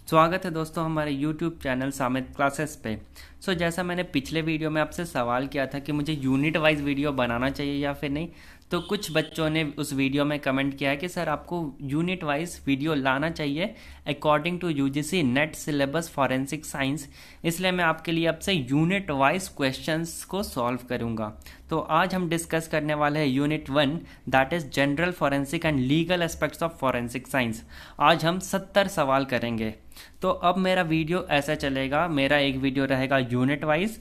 स्वागत है दोस्तों हमारे YouTube चैनल सामित क्लासेस पे। जैसा मैंने पिछले वीडियो में आपसे सवाल किया था कि मुझे यूनिट वाइज वीडियो बनाना चाहिए या फिर नहीं, तो कुछ बच्चों ने उस वीडियो में कमेंट किया है कि सर आपको यूनिट वाइज वीडियो लाना चाहिए according to UGC NET syllabus forensic science. इसलिए मैं आपके लिए आपसे यूनिट वाइज क्वेश्चंस को सॉल्व करूंगा। तो आज हम डिस्कस करने वाले हैं unit 1, that is general forensic and legal aspects of forensic science. आज हम 70 सवाल करेंगे। तो अब मेरा वीडियो ऐसा चलेगा, मेरा एक वीडियो रहेगा unit wise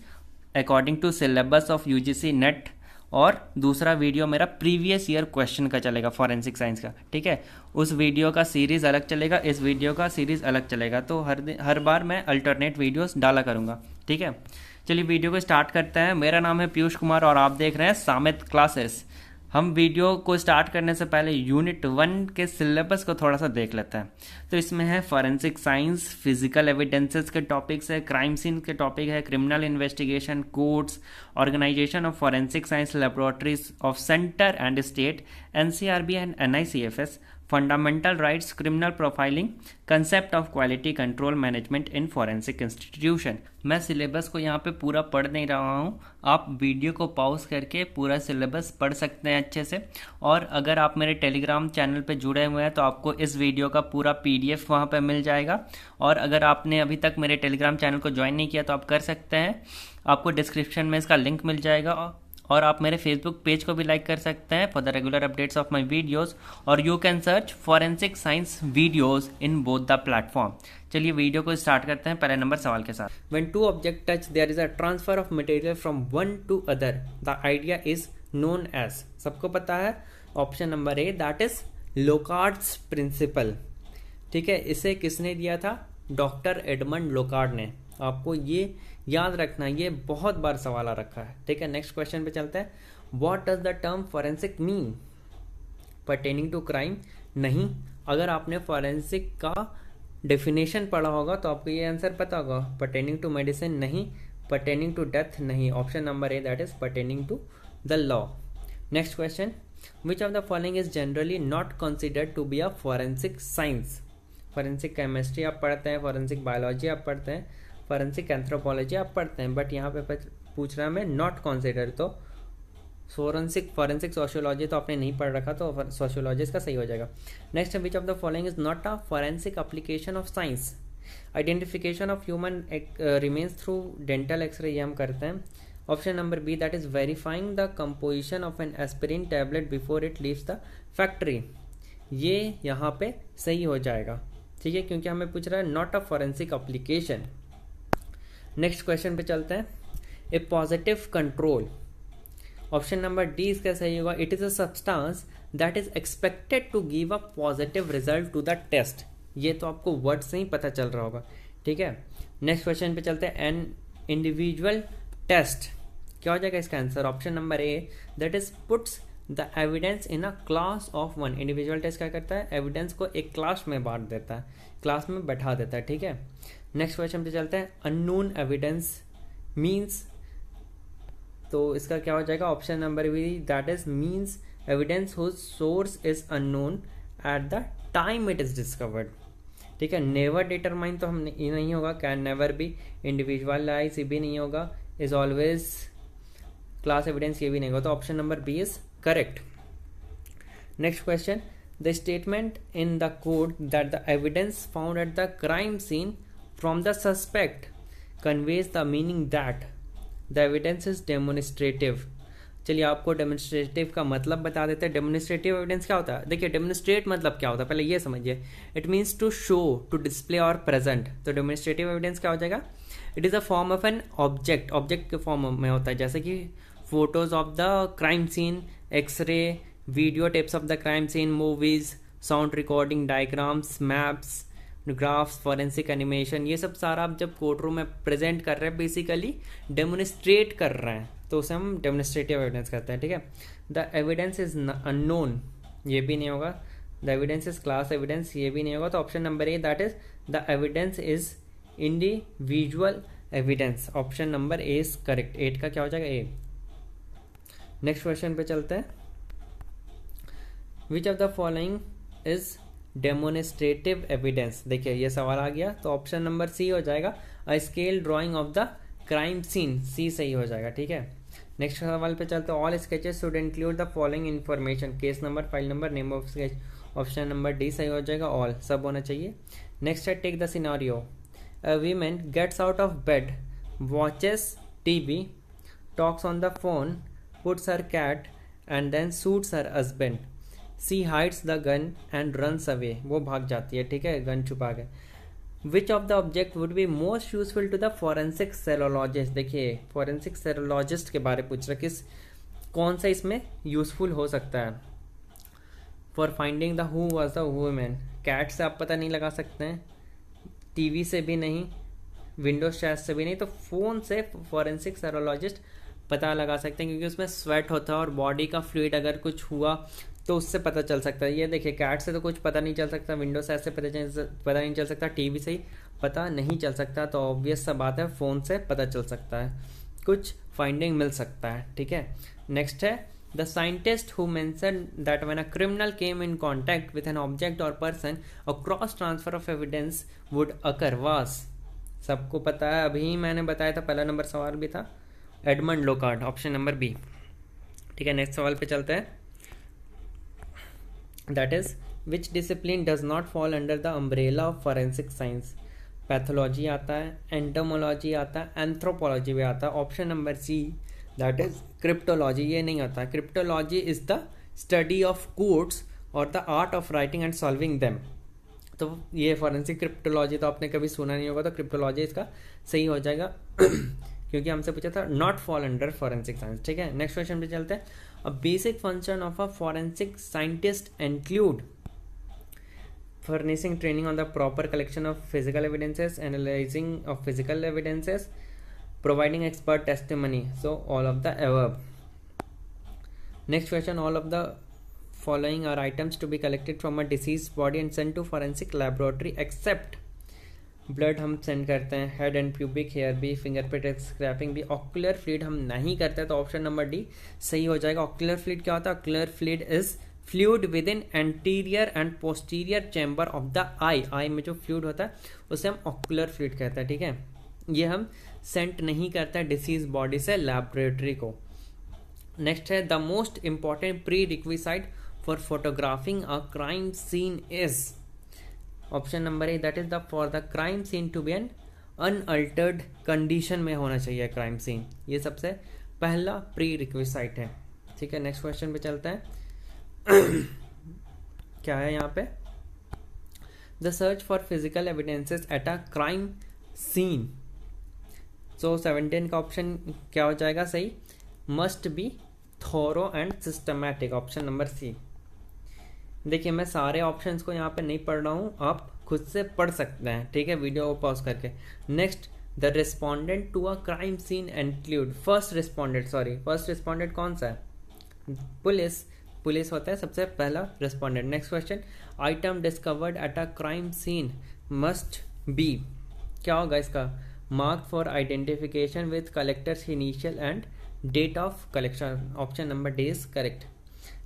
according to syllabus of UGC NET, और दूसरा वीडियो मेरा प्रीवियस ईयर क्वेश्चन का चलेगा फॉरेंसिक साइंस का। ठीक है, उस वीडियो का सीरीज़ अलग चलेगा, इस वीडियो का सीरीज़ अलग चलेगा। तो हर बार मैं अल्टरनेट वीडियोस डाला करूँगा। ठीक है, चलिए वीडियो को स्टार्ट करते हैं। मेरा नाम है पीयूष कुमार और आप देख रहे हैं सामित क्लासेस। हम वीडियो को स्टार्ट करने से पहले यूनिट 1 के सिलेबस को थोड़ा सा देख लेते हैं। तो इसमें है फॉरेंसिक साइंस, फिजिकल एविडेंसेस के टॉपिक्स है, क्राइम सीन के टॉपिक है, criminal investigation, courts, organization of forensic science laboratories of centre and state, NCRB and NICFS, fundamental rights, criminal profiling, concept of quality control management in forensic institution. मैं syllabus को यहाँ पे पूरा पढ़ नहीं रहा हूँ, आप वीडियो को पॉज करके पूरा सिलेबस पढ़ सकते हैं अच्छे से। और अगर आप मेरे टेलीग्राम चैनल पे जुड़े हुए हैं तो आपको इस वीडियो का पूरा पीडीएफ वहाँ पे मिल जाएगा। और अगर आपने अभी तक मेरे टेलीग्राम चैनल को ज्वाइन नहीं किया तो आप कर सकते हैं, आपको डिस्क्रिप्शन में इसका लिंक मिल जाएगा। और आप मेरे फेसबुक पेज को भी लाइक कर सकते हैं for the regular updates of my videos, और you can search forensic science videos in both the platform. चलिए वीडियो को स्टार्ट करते हैं पहले नंबर सवाल के साथ। When two object touch there is a transfer of material from one to other, the idea is known as. सबको पता है option number A, that is Locard's principle. ठीक है, इसे किसने दिया था? डॉक्टर एडमंड लोकार्ड ने। आपको ये याद रखना, ये बहुत बार सवाल आ रखा है। ठीक है, नेक्स्ट क्वेश्चन पे चलते हैं। What does the term forensic mean? Pertaining to crime? नहीं। अगर आपने फॉरेंसिक का डेफिनेशन पढ़ा होगा तो आपको ये आंसर पता होगा। Pertaining to medicine? नहीं। Pertaining to death? नहीं। Option number A, that is pertaining to the law. Next question, which of the following is generally not considered to be a forensic science? Forensic chemistry आप पढ़ते हैं, forensic biology आप पढ़ते हैं, forensic anthropology आप पढ़ते हैं, बट यहाँ पे पूछ रहा है मैं नॉट कंसिडर। तो फॉरेंसिक सोशियोलॉजी तो आपने नहीं पढ़ रखा, तो सोशियोलॉजी इसका सही हो जाएगा। Next, which of the following is not a forensic application of science? Identification of human remains through dental x ray, ये हम करते हैं। Option number B, that is verifying the composition of an aspirin tablet before it leaves the factory. ये यहाँ पे सही हो जाएगा। ठीक है, क्योंकि हमें पूछ रहा है not a forensic application. Next question पे चलते हैं। A positive control, option number D इसका सही होगा। It is a substance that is expected to give a positive result to the test. ये तो आपको वर्ड से ही पता चल रहा होगा। ठीक है, नेक्स्ट क्वेश्चन पे चलते हैं। एन इंडिविजुअल टेस्ट, क्या हो जाएगा इसका answer? Option number A, that is puts the evidence in a class of one. Individual test क्या करता है? एविडेंस को एक क्लास में बांट देता है, क्लास में बैठा देता है। ठीक है, नेक्स्ट क्वेश्चन पे चलते हैं। अननोन एविडेंस मीन्स, तो इसका क्या हो जाएगा? Option number B, that is means evidence whose source is unknown at the time it is discovered. ठीक है, नेवर डिटरमाइन तो हम नहीं होगा, कैन नेवर बी, इंडिविजुअलाइज ये भी नहीं होगा, इज ऑलवेज, क्लास एविडेंस ये भी नहीं होगा, तो option number B is correct. Next question, the statement in the court that the evidence found at the crime scene from the suspect conveys the meaning that the evidence is demonstrative। चलिए आपको demonstrative का मतलब बता देते हैं। Demonstrative evidence क्या होता है? देखिए, डेमोन्स्ट्रेट मतलब क्या होता है पहले ये समझिए। It means to show, to display और प्रेजेंट। तो डेमोन्स्ट्रेटिव एविडेंस क्या हो जाएगा? It is a form of an object, object के फॉर्म में होता है, जैसे कि photos of the crime scene, x ray, video tapes of the crime scene, movies, sound recording, diagrams, maps, graphs, forensic animation. ये सब सारा आप जब कोर्ट रूम में प्रेजेंट कर रहे हैं, बेसिकली डेमोन्स्ट्रेट कर रहे हैं, तो उसे हम डेमोन्स्ट्रेटिव एविडेंस कहते हैं। ठीक है, द एविडेंस इज अननोन, ये भी नहीं होगा। The evidence is class evidence, ये भी नहीं होगा, तो option number A, that is the evidence is individual evidence. Option number A is correct. 8 का क्या हो जाएगा? ए। नेक्स्ट क्वेश्चन पे चलते हैं। विच of the following is demonstrative evidence, देखिए ये सवाल आ गया तो ऑप्शन नंबर सी हो जाएगा, a scale drawing of the crime scene, C सही हो जाएगा। ठीक है, नेक्स्ट सवाल पे चलते हैं। All sketches should include the following information, case number, file number, name of sketch, option number D सही हो जाएगा, ऑल सब होना चाहिए। नेक्स्ट है take the scenario, a women gets out of bed, watches TV, talks on the phone, puts her cat and then shoots her husband, she hides the gun and runs away, वो भाग जाती है। ठीक है, gun छुपा के। विच of the object would be most useful to the forensic serologist, देखिए forensic serologist के बारे पूछ रहा, किस कौन सा इसमें यूजफुल हो सकता है। For finding the who was the woman, cat से आप पता नहीं लगा सकते हैं, टीवी से भी नहीं, विंडोज शैश से भी नहीं, तो फोन से फॉरेंसिक सेरोलॉजिस्ट पता लगा सकते हैं, क्योंकि उसमें स्वेट होता है और बॉडी का फ्लूइड अगर कुछ हुआ तो उससे पता चल सकता है। ये देखिए कैट से तो कुछ पता नहीं चल सकता, विंडो से ऐसे पता नहीं चल सकता, टीवी से ही पता नहीं चल सकता, तो ऑब्वियस सा बात है फ़ोन से पता चल सकता है, कुछ फाइंडिंग मिल सकता है। ठीक है, नेक्स्ट है the scientist who mention that when a criminal came in contact with an object और person a cross transfer of evidence would occur was, सबको पता है, अभी मैंने बताया था, पहला नंबर सवाल भी था, Edmond Locard, option number B. ठीक है, नेक्स्ट सवाल पे चलते हैं। That is which discipline does not fall under the umbrella of forensic science, pathology आता है, एंटोमोलॉजी आता है, एंथ्रोपोलॉजी भी आता है, option number C that is cryptology, ये नहीं आता। Cryptology is the study of codes और the art of writing and solving them, तो ये फॉरेंसिक क्रिप्टोलॉजी तो आपने कभी सुना नहीं होगा, तो क्रिप्टोलॉजी इसका सही हो जाएगा क्योंकि हमसे पूछा था not fall under forensic science. ठीक है, नेक्स्ट क्वेश्चन पे चलते हैं। A basic function of a forensic scientist include furnishing training on the proper collection of physical evidences, analyzing of physical evidences, providing expert testimony, so all of the above. Next question, all of the following are items to be collected from a deceased body and sent to forensic laboratory except blood हम send करते हैं, head and pubic hair भी, fingerprint scrapping भी, ocular fluid हम नहीं करते, तो option number D सही हो जाएगा। ऑक्यूलर फ्लूइड क्या होता है? Ocular fluid is fluid within anterior and posterior chamber of the eye, eye में जो फ्लूइड होता है उसे हम ऑक्यूलर फ्लूइड कहते हैं। ठीक है, ये हम सेंट नहीं करते हैं डिसीज बॉडी से लैबोरेटरी को। नेक्स्ट है the most important prerequisite for photographing a crime scene is, option number A that is the for the crime scene to be an unaltered condition में होना चाहिए crime scene, ये सबसे पहला pre requisite है। ठीक है, नेक्स्ट क्वेश्चन पे चलते हैं। क्या है यहाँ पे? The search for physical evidences at a crime scene, so 17 का ऑप्शन क्या हो जाएगा सही? Must be thorough and systematic, option number C. देखिए मैं सारे ऑप्शंस को यहाँ पे नहीं पढ़ रहा हूँ, आप खुद से पढ़ सकते हैं। ठीक है, वीडियो को पॉज करके। Next, the respondent to a crime scene include, first respondent कौन सा है? पुलिस होता है सबसे पहला respondent. Next question, item discovered at a crime scene must be, क्या होगा इसका? Mark for identification with collector's initial and date of collection, option number D is correct.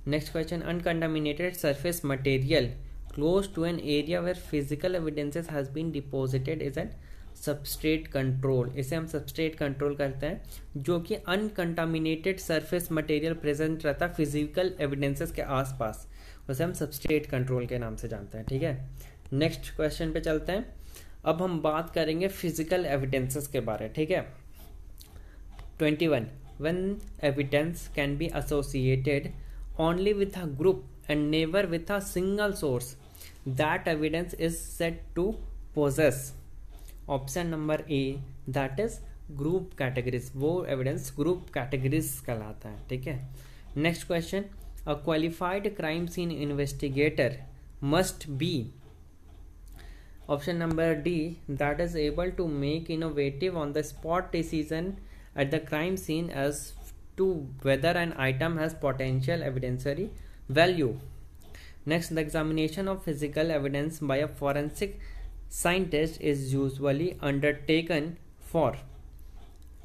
Next question, uncontaminated surface material close to an area where physical evidences has been deposited is an substrate control, इसे हम substrate control करते हैं जो कि uncontaminated surface material present रहता है physical evidences के आसपास, उसे हम substrate control के नाम से जानते हैं। ठीक है, नेक्स्ट क्वेश्चन पे चलते हैं। अब हम बात करेंगे physical evidences के बारे। ठीक है, 21, when evidence can be associated only with a group and never with a single source, that evidence is said to possess, option number A that is group categories, वो evidence group categories कहलाता है। ठीक है, next question, a qualified crime scene investigator must be, option number D that is able to make innovative on the spot decision at the crime scene as to whether an item has potential evidentiary value. Next, the examination of physical evidence by a forensic scientist is usually undertaken for,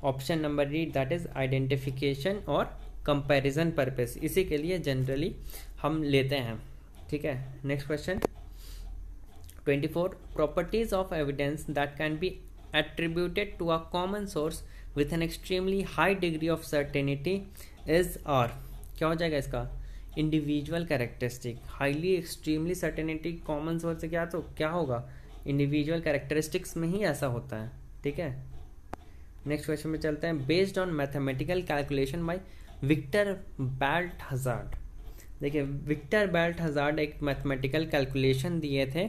option number D that is identification और comparison purpose, इसी के लिए generally हम लेते हैं। ठीक है, next question, 24 properties of evidence that can be attributed to a common source with an extremely high degree of certainty is are क्या हो जाएगा इसका individual characteristic highly extremely certainty common source से क्या तो क्या होगा इंडिविजुअल कैरेक्टरिस्टिक्स में ही ऐसा होता है ठीक है। नेक्स्ट क्वेश्चन में चलते हैं based on mathematical calculation by Victor Balthazard. देखिए विक्टर बाल्टहज़ार्ड एक मैथमेटिकल कैलकुलेशन दिए थे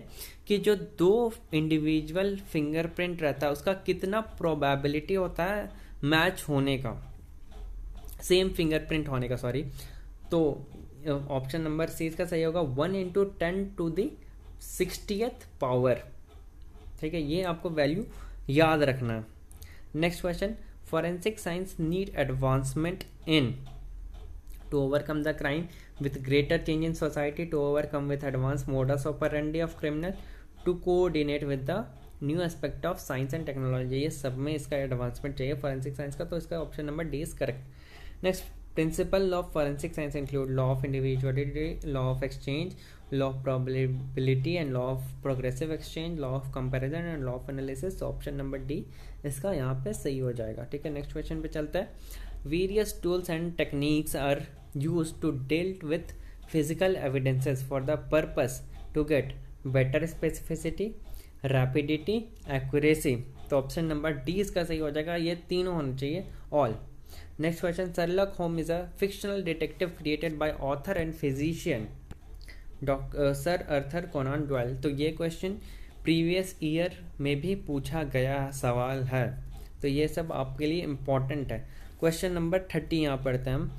कि जो दो इंडिविजुअल फिंगरप्रिंट रहता है उसका कितना प्रोबेबिलिटी होता है मैच होने का सेम फिंगरप्रिंट होने का सॉरी। तो ऑप्शन नंबर सी इसका सही होगा 1 × 10⁻60th पावर ठीक है ये आपको वैल्यू याद रखना है। Next question forensic science need advancement in to overcome the crime with greater change in society to overcome with advanced modus operandi of criminal to coordinate with the new aspect of science and technology। ये सब में इसका advancement चाहिए forensic science का तो इसका option number D is correct. Next principle of forensic science include law of individuality law of exchange law of probability and law of progressive exchange law of comparison and law of analysis. Option number D इसका यहाँ पे सही हो जाएगा ठीक है। Next question पे चलता है various tools and techniques are used to deal with physical evidences for the purpose to get better specificity, rapidity, accuracy। तो ऑप्शन नंबर डी इसका सही हो जाएगा ये तीनों होने चाहिए all. Next question Sherlock Holmes is a fictional detective created by author and physician sir Arthur Conan Doyle. तो ये क्वेश्चन प्रीवियस ईयर में भी पूछा गया सवाल है तो ये सब आपके लिए इम्पॉर्टेंट है। क्वेश्चन नंबर 30 यहाँ पढ़ते हैं हम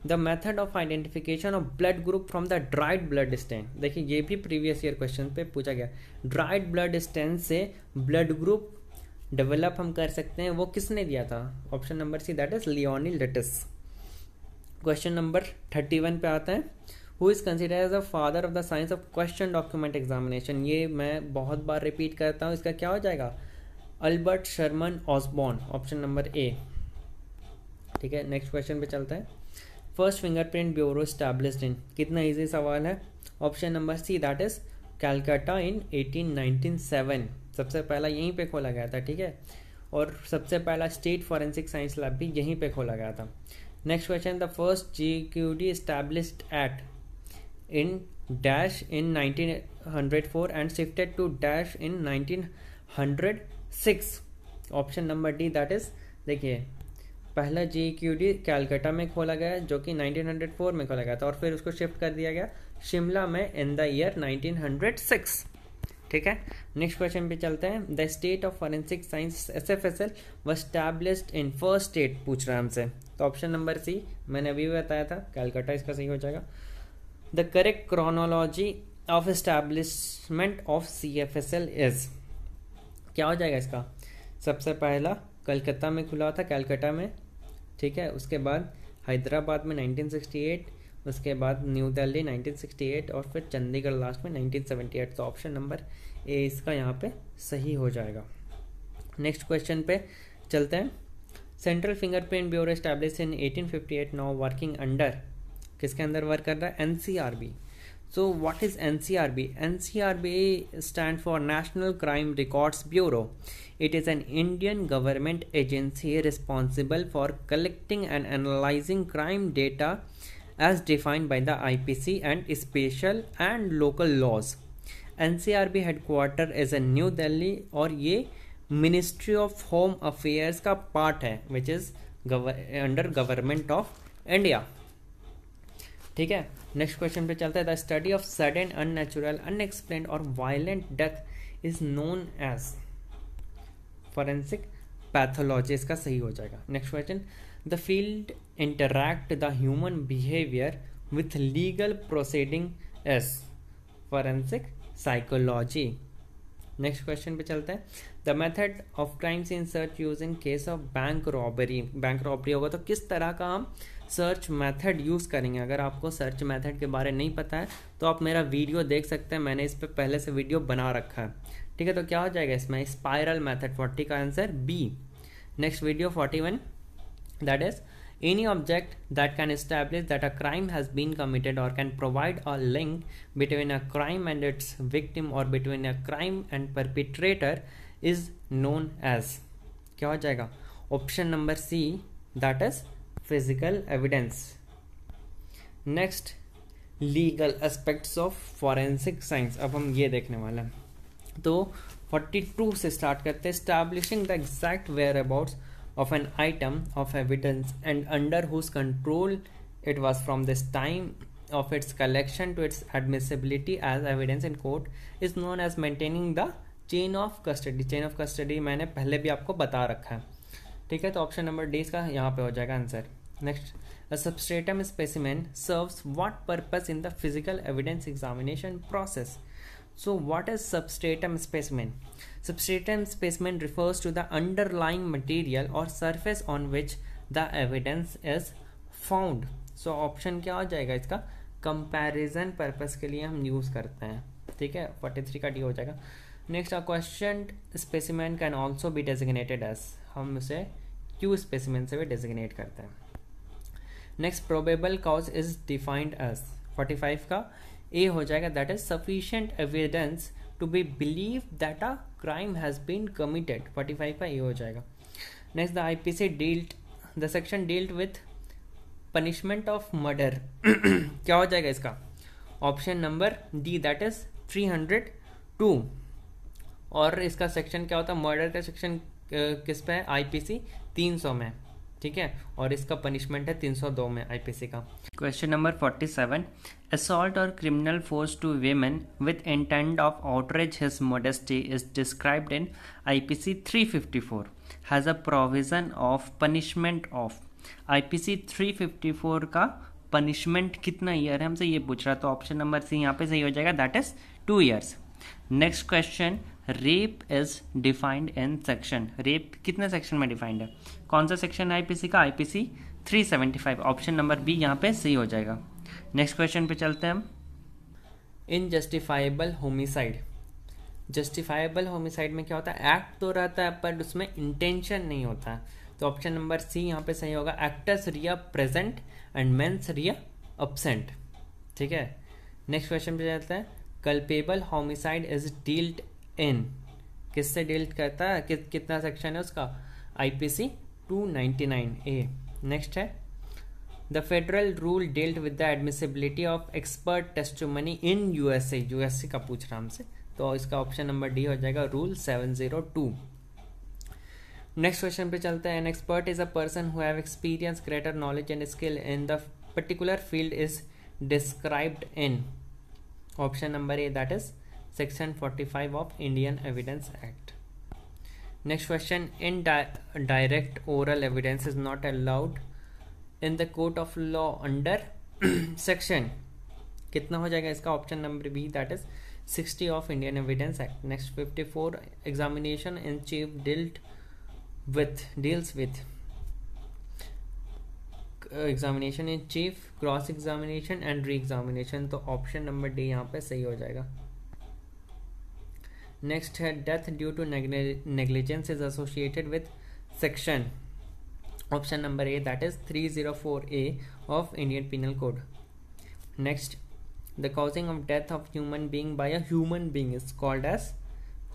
the method of identification of blood group from the dried blood stain. देखिए ये भी प्रीवियस ईयर क्वेश्चन पे पूछा गया ड्राइड ब्लड स्टेन से ब्लड ग्रुप डेवलप हम कर सकते हैं वो किसने दिया था option number C that is Leonidaitis. Question number 31 पे आता है who is considered as the father of the science of question document examination. ये मैं बहुत बार रिपीट करता हूँ इसका क्या हो जाएगा Albert Sherman Osborn option number A ठीक है। नेक्स्ट क्वेश्चन पे चलता है first fingerprint bureau established in कितना इजी सवाल है option number C that is Calcutta in 1897 सबसे पहला यहीं पे खोला गया था ठीक है और सबसे पहला स्टेट फॉरेंसिक साइंस लैब भी यहीं पे खोला गया था। Next question the first GQD established at in dash in 1904 and shifted to dash in 1906 option number D that is देखिए पहला GQD कैलकाटा में खोला गया जो कि 1904 में खोला गया था और फिर उसको शिफ्ट कर दिया गया शिमला में इन द ईयर 1906 ठीक है। नेक्स्ट क्वेश्चन पे चलते हैं the state of forensic science SFSL was established in first state पूछ रहा है हमसे तो ऑप्शन नंबर सी मैंने अभी भी बताया था कैलकाटा इसका सही हो जाएगा। The correct chronology of establishment of CFSL is क्या हो जाएगा इसका सबसे पहला कलकत्ता में खुला था कैलकाटा में ठीक है उसके बाद हैदराबाद में 1968 उसके बाद न्यू दिल्ली 1968 और फिर चंडीगढ़ लास्ट में 1978 तो ऑप्शन नंबर ए इसका यहाँ पे सही हो जाएगा। नेक्स्ट क्वेश्चन पे चलते हैं central fingerprint bureau establish in 1858 now working under किसके अंदर वर्क कर रहा है NCRB। So what is NCRB? NCRB stands for National Crime Records Bureau. It is an Indian government agency responsible for collecting and analyzing crime data as defined by the IPC and special and local laws. NCRB headquarter is in New Delhi और ये Ministry of Home Affairs का part है which is under Government of India ठीक है। Next question पे चलता है the study of sudden unnatural unexplained और violent death is known as forensic pathology इसका सही हो जाएगा। Next question the field interact the human behaviour with legal proceeding as forensic psychology. Next question पे चलते हैं the method of crimes in search use in case of bank robbery होगा तो किस तरह का हम सर्च मेथड यूज़ करेंगे। अगर आपको सर्च मेथड के बारे नहीं पता है तो आप मेरा वीडियो देख सकते हैं मैंने इस पर पहले से वीडियो बना रखा है ठीक है। तो क्या हो जाएगा इसमें स्पाइरल मेथड 40 का answer B. Next video 41 that is Any object that can establish that a crime has been committed or can provide a link between a crime and its victim or between a crime and perpetrator is known as, क्या हो जाएगा? Option number C, that is physical evidence. Next, legal aspects of forensic science. अब हम ये देखने वाले हैं. तो 42 से स्टार्ट करते हैं. Establishing the exact whereabouts of an item of evidence and under whose control it was from this time of its collection to its admissibility as evidence in court is known as maintaining the chain of custody. chain of custody मैंने पहले भी आपको बता रखा है. ठीक है, तो ऑप्शन नंबर डी इसका यहाँ पे हो जाएगा answer. Next, a substratum specimen serves what purpose in the physical evidence examination process? So what is substratum specimen? Substratum specimen refers to the underlying material or surface on which the evidence is found. So option क्या हो जाएगा इसका? Comparison purpose के लिए हम use करते हैं. ठीक है, 43 का डी हो जाएगा. Next, a questioned specimen can also be designated as, हम उसे Q specimen से भी designate करते हैं. Next, probable cause is defined as, 45 का ए हो जाएगा, that is sufficient evidence to be believe that a crime has been committed. 45 का ए हो जाएगा. Next, the IPC dealt, the section dealt with punishment of murder. क्या हो जाएगा इसका? Option number D, that is 302. और इसका सेक्शन क्या होता है? मर्डर का सेक्शन किस पे है? आईपीसी 300 में. ठीक है, और इसका पनिशमेंट है 302 में आईपीसी का. Question number 47, assault or criminal force to women with intent of outrage his modesty is described in IPC 354 has a provision of punishment of. IPC 354 का पनिशमेंट कितना ईयर है हमसे ये पूछ रहा, तो ऑप्शन नंबर सी यहाँ पे सही हो जाएगा, that is 2 years. Next question, rape is defined in section. Rape कितने सेक्शन में डिफाइंड है? कौन सा सेक्शन है आईपीसी का? आईपीसी 375. ऑप्शन नंबर बी यहाँ पे सही हो जाएगा. नेक्स्ट क्वेश्चन पे चलते हैं हम. इनजस्टिफाइबल होमिसाइड. जस्टिफाइबल होमिसाइड में क्या होता है? एक्ट तो रहता है पर उसमें इंटेंशन नहीं होता है, तो ऑप्शन नंबर सी यहाँ पे सही होगा. Actus reus present and mens rea absent. ठीक है, नेक्स्ट क्वेश्चन पे चलते हैं. Culpable homicide is dealt in, किससे डील करता है? कितना सेक्शन है उसका? IPC 299A. नेक्स्ट है, the federal rule dealt with the admissibility of expert testimony in USA. USA का पूछ रहा हमसे, तो इसका ऑप्शन नंबर डी हो जाएगा, रूल 702. नेक्स्ट क्वेश्चन पे चलते हैं. An expert is a person who have experience, greater knowledge and skill in the particular field is described in. Option number A, that is section 45 of Indian Evidence Act. Next question, indirect oral evidence is not allowed in the court of law under section, कितना हो जाएगा इसका? Option number B, that is 60 of Indian Evidence Act. Next 54, examination in chief deals with examination in chief, cross examination and re examination, तो option number D यहाँ पे सही हो जाएगा. नेक्स्ट है, death due to negligence is associated with section. Option number A, that is 304A of Indian Penal Code. Next, the causing of death of human being by a human being is called as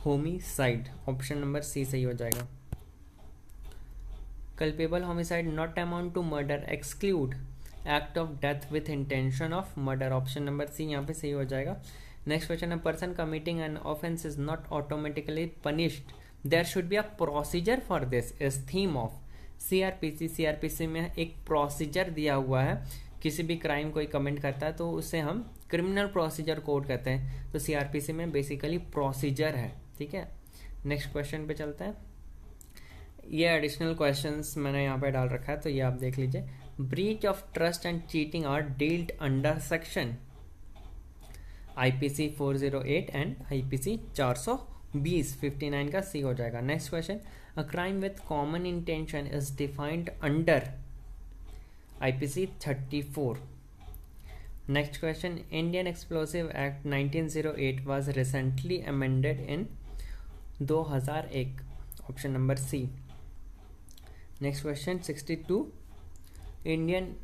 homicide. Option number C सही हो जाएगा. Culpable homicide not amount to murder exclude act of death with intention of murder. Option number C यहाँ पे सही हो जाएगा. Next question है, person committing an offence is not automatically punished, there should be a procedure for this is theme of CrPC. CrPC में एक procedure दिया हुआ है, किसी भी क्राइम कोई कमिट करता है तो उसे हम क्रिमिनल प्रोसीजर कोड कहते हैं, तो सीआरपीसी में बेसिकली प्रोसीजर है. ठीक है, नेक्स्ट क्वेश्चन पे चलते हैं. ये एडिशनल क्वेश्चंस मैंने यहाँ पे डाल रखा है, तो ये आप देख लीजिए. Breach of trust and cheating are dealt under section IPC 408 and IPC 420. 59 का सी हो जाएगा. Next question, a crime with common intention is defined under IPC 34. Next question, Indian Explosive Act 1908 was recently amended in 2001. Option number C. Next question 62, Indian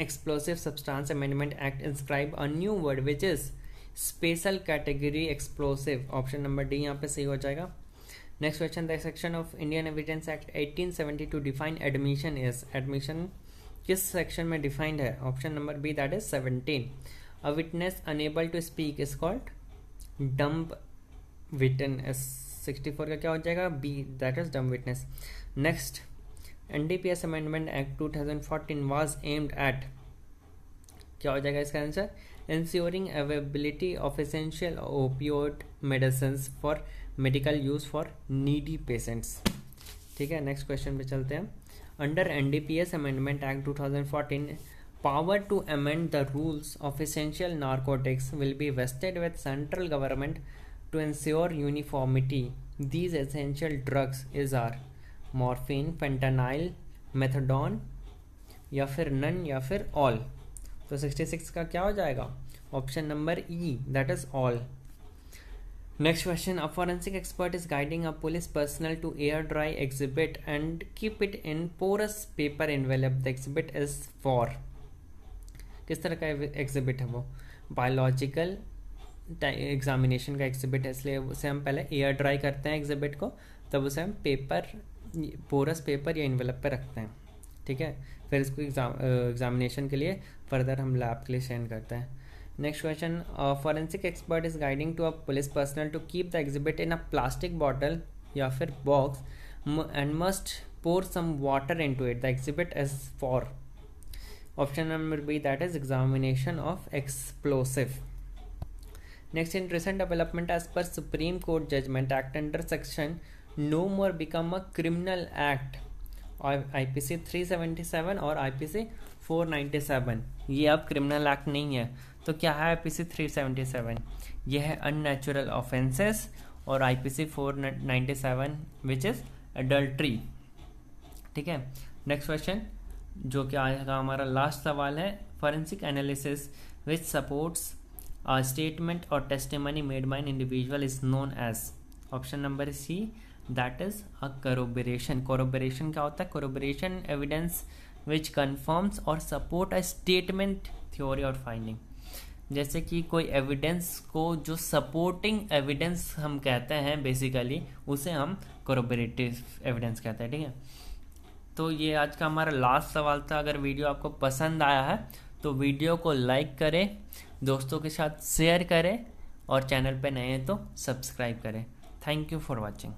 explosive substance amendment act inscribe a new word which is special category explosive? Option number D यहाँ पे सही हो जाएगा। Next question, the section of Indian Evidence Act 1872 define admission is? Admission किस सेक्शन में defined है? Option number B that is 17। A witness unable to speak is called dumb witness. 64 का क्या हो जाएगा? B that is dumb witness. Next, NDPS amendment act 2014 was aimed at? क्या हो जाएगा इसका answer? Ensuring availability of essential opioid medicine for medical use for needy patients. ठीक है, नेक्स्ट क्वेश्चन पे चलते हैं। Under NDPS amendment act 2014, power to amend the rules of essential narcotics will be vested with central government to ensure uniformity. These essential drugs is are morphine, fentanyl, methadone या फिर none या फिर all। तो 66 का क्या हो जाएगा? Option number E that is all. Next question, a forensic expert is guiding a police personal to air dry exhibit and keep it in porous paper envelope. The exhibit is for? किस तरह का exhibit है वो? Biological examination का exhibit है, इसलिए उसे हम पहले एयर ड्राई करते हैं एग्जिबिट को, तब उसे हम पेपर, पोरस पेपर या इन्वेलप पे रखते हैं। ठीक है, फिर इसको एग्जामिनेशन के लिए फर्दर हम लैब के लिए सेंड करते हैं। Next question, forensic expert is guiding to a police personal to keep the exhibit in a plastic bottle या फिर box and must pour some water into it. The exhibit is for? Option number B that is examination of explosive. Next, in recent development as per Supreme Court judgment act under section no more become a criminal act और IPC 377 और IPC 497। ये अब criminal act नहीं है। तो क्या है IPC 377? ये है अननेचुरल ऑफेंसेस, और IPC 497 विच इज एडल्ट्री। ठीक है, नेक्स्ट क्वेश्चन जो कि आएगा हमारा लास्ट सवाल है, forensic analysis which supports a statement और testimony made by an individual is known as? Option number C that is a corroboration. Corroboration क्या होता है? कोरोबरेशन एविडेंस विच कन्फर्म्स और सपोर्ट अ स्टेटमेंट, थ्योरी और finding. जैसे कि कोई evidence को जो सपोर्टिंग एविडेंस हम कहते हैं बेसिकली, उसे हम कोरोबरेटिव एविडेंस कहते हैं। ठीक है, तो ये आज का हमारा लास्ट सवाल था। अगर वीडियो आपको पसंद आया है तो वीडियो को लाइक करें, दोस्तों के साथ शेयर करें, और चैनल पे नए हैं तो सब्सक्राइब करें। Thank you for watching.